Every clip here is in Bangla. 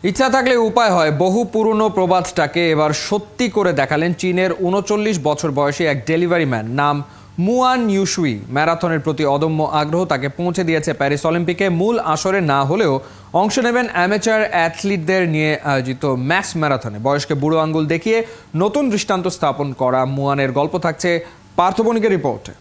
ইচ্ছা থাকলে উপায় হয়। বহু পুরনো প্রবাদটাকে এবার সত্যি করে দেখালেন চীনের ৩৯ বছর বয়সী এক ডেলিভারি ম্যান। নাম মুয়ান ইউশুই। ম্যারাথনের প্রতি অদম্য আগ্রহ তাকে পৌঁছে দিয়েছে প্যারিস অলিম্পিকে। মূল আসরে না হলেও অংশ নেবেন অ্যামেচার অ্যাথলিটদের নিয়ে আয়োজিত ম্যাক্স ম্যারাথনে। বয়সকে বুড়ো আঙ্গুল দেখিয়ে নতুন দৃষ্টান্ত স্থাপন করা মুয়ানের গল্প থাকছে পার্থ বণিকের রিপোর্টে।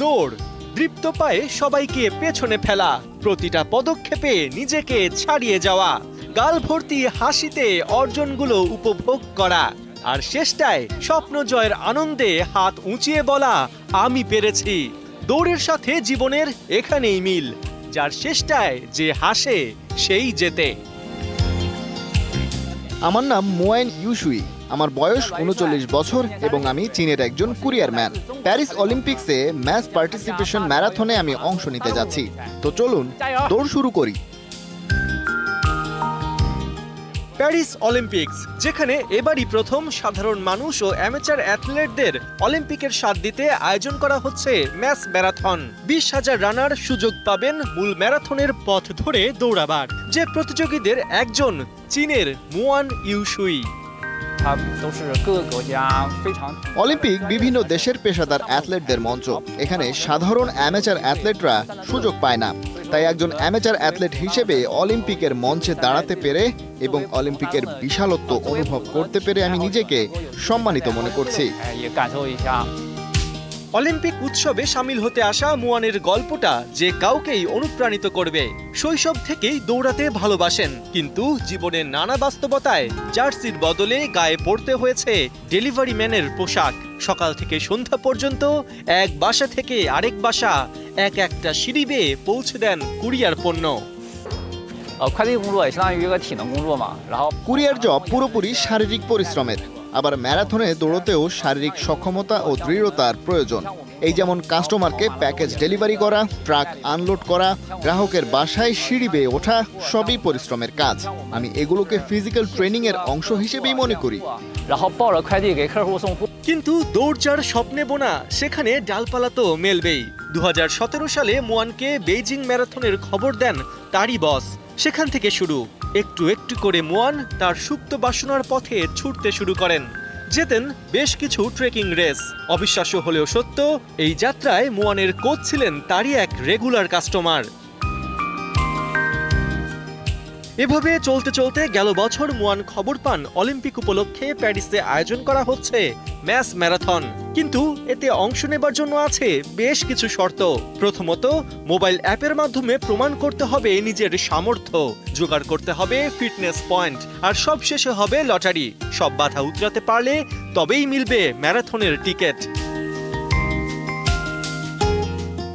দৌড়, দৃপ্ত পায়ে সবাইকে পেছনে ফেলা, প্রতিটা পদক্ষেপে নিজেকে ছাড়িয়ে যাওয়া, গাল ভর্তি হাসিতে অর্জনগুলো উপভোগ করা, আর শেষটায় স্বপ্ন জয়ের আনন্দে হাত উঁচিয়ে বলা, আমি পেরেছি। দৌড়ের সাথে জীবনের এখানেই মিল, যার শেষটায় যে হাসে সেই জেতে। আমার নাম মুয়ান ইউশুই। আমার বয়স ৩৯ বছর এবং আমি চীনের একজন কুরিয়ার ম্যান। প্যারিস অলিম্পিক্সে ম্যাস পার্টিসিপেশন ম্যারাথনে আমি অংশ নিতে যাচ্ছি। তো চলুন দৌড় শুরু করি। প্যারিস অলিম্পিক্স, যেখানে এবারই প্রথম সাধারণ মানুষ ও অ্যামেচার অ্যাথলেটদের অলিম্পিকের স্বাদ দিতে আয়োজন করা হচ্ছে ম্যাস ম্যারাথন। ২০,০০০ রানার সুযোগ পাবেন মূল ম্যারাথনের পথ ধরে দৌড়াবার। যে প্রতিযোগীদের একজন চীনের মুয়ান ইউশুই। অলিম্পিক বিভিন্ন দেশের পেশাদার অ্যাথলেটদের মঞ্চ। এখানে সাধারণ অ্যামেচার অ্যাথলেটরা সুযোগ পায় না। তাই একজন অ্যামেচার অ্যাথলেট হিসেবে অলিম্পিকের মঞ্চে দাঁড়াতে পেরে এবং অলিম্পিকের বিশালত্ব অনুভব করতে পেরে আমি নিজেকে সম্মানিত মনে করছি। অলিম্পিক উৎসবে সামিল হতে আসা মুয়ানের গল্পটা যে কাউকেই অনুপ্রাণিত করবে। শৈশব থেকেই দৌড়াতে ভালোবাসেন, কিন্তু জীবনের নানা বাস্তবতায় জার্সির বদলে গায়ে পড়তে হয়েছে ডেলিভারি ম্যানের পোশাক। সকাল থেকে সন্ধ্যা পর্যন্ত এক বাসা থেকে আরেক বাসা, একটা সিঁড়ি বেয়ে পৌঁছে দেন কুরিয়ার পণ্য। কুরিয়ার জব পুরোপুরি শারীরিক পরিশ্রমের। আবার ম্যারাথনে দৌড়তেও শারীরিক সক্ষমতা ও দৃঢ়তার প্রয়োজন। এই যেমন কাস্টমারকে প্যাকেজ ডেলিভারি করা, ট্রাক আনলোড করা, গ্রাহকের বাসায় সিঁড়ি বেয়ে ওঠা, সবই পরিশ্রমের কাজ। আমি এগুলোকে ফিজিক্যাল ট্রেনিং এর অংশ হিসেবেই মনে করি। কিন্তু দৌড় যার স্বপ্নে বোনা, সেখানে ডালপালা তো মেলবেই। ২০১৭ সালে মুয়ানকে বেইজিং ম্যারাথনের খবর দেন তারই বস। সেখান থেকে শুরু। একটু একটু করে মুয়ান তার সুপ্ত বাসনার পথে ছুটতে শুরু করেন। যেতেন বেশ কিছু ট্রেকিং রেস। অবিশ্বাস্য হলেও সত্য, এই যাত্রায় মুয়ানের কোচ ছিলেন তারই এক রেগুলার কাস্টমার। এভাবে চলতে চলতে গেল বছর মুয়ান খবর পান অলিম্পিক উপলক্ষে প্যারিসে আয়োজন করা হচ্ছে ম্যাস ম্যারাথন। কিন্তু এতে অংশ নেবার জন্য আছে বেশ কিছু শর্ত। প্রথমত, মোবাইল অ্যাপের মাধ্যমে প্রমাণ করতে হবে নিজের সামর্থ্য, জোগাড় করতে হবে ফিটনেস পয়েন্ট, আর সব শেষে হবে লটারি। সব বাধা উতরাতে পারলে তবেই মিলবে ম্যারাথনের টিকিট।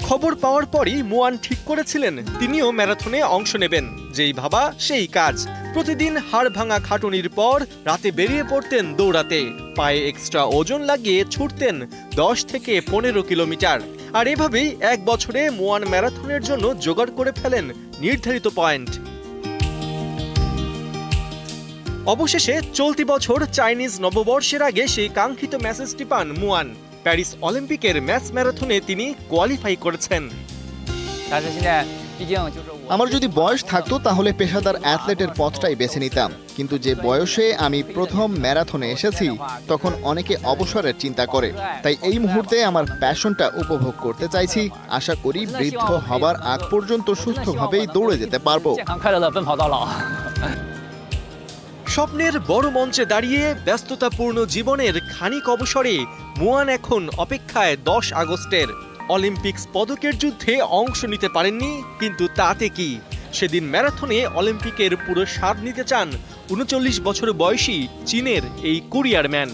খবর পাওয়ার পরই মুয়ান ঠিক করেছিলেন তিনিও ম্যারাথনে অংশ নেবেন। যেই ভাবা সেই কাজ। প্রতিদিন হাড় ভাঙা খাটুনির পর রাতে বেরিয়ে পড়তেন দৌড়াতে। পায়ে এক্সট্রা ওজন লাগিয়ে ছুটতেন ১০ থেকে ১৫ কিলোমিটার। আর এভাবেই এক বছরে মুয়ান ম্যারাথনের জন্য জোগাড় করে ফেলেন নির্ধারিত পয়েন্ট। অবশেষে চলতি বছর চাইনিজ নববর্ষের আগে সেই কাঙ্ক্ষিত মেসেজটি পান মুয়ান। প্যারিস অলিম্পিকের ম্যাস ম্যারাথনে তিনি কোয়ালিফাই করেছেন। আমার যদি বয়স থাকতো তাহলে পেশাদার অ্যাথলেটের পথটাই বেছে নিতাম। কিন্তু যে বয়সে আমি প্রথম ম্যারাথনে এসেছি, তখন অনেকে অবসরের চিন্তা করে। তাই এই মুহূর্তে আমার প্যাশনটা উপভোগ করতে চাইছি। আশা করি বৃদ্ধ হবার আগ পর্যন্ত সুস্থভাবেই দৌড়ে যেতে পারবো। স্বপ্নের বড় মঞ্চে দাঁড়িয়ে ব্যস্ততাপূর্ণ জীবনের খানিক অবসরে মুয়ান এখন অপেক্ষায় ১০ আগস্টের। অলিম্পিক্স পদকের যুদ্ধে অংশ নিতে পারেননি, কিন্তু তাতে কি। সেদিন ম্যারাথনে অলিম্পিকের পুরো স্বাদ নিতে চান ৩৯ বছর বয়সী চীনের এই কুরিয়ার ম্যান।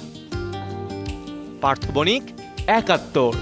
পার্থ বণিক, ৭১।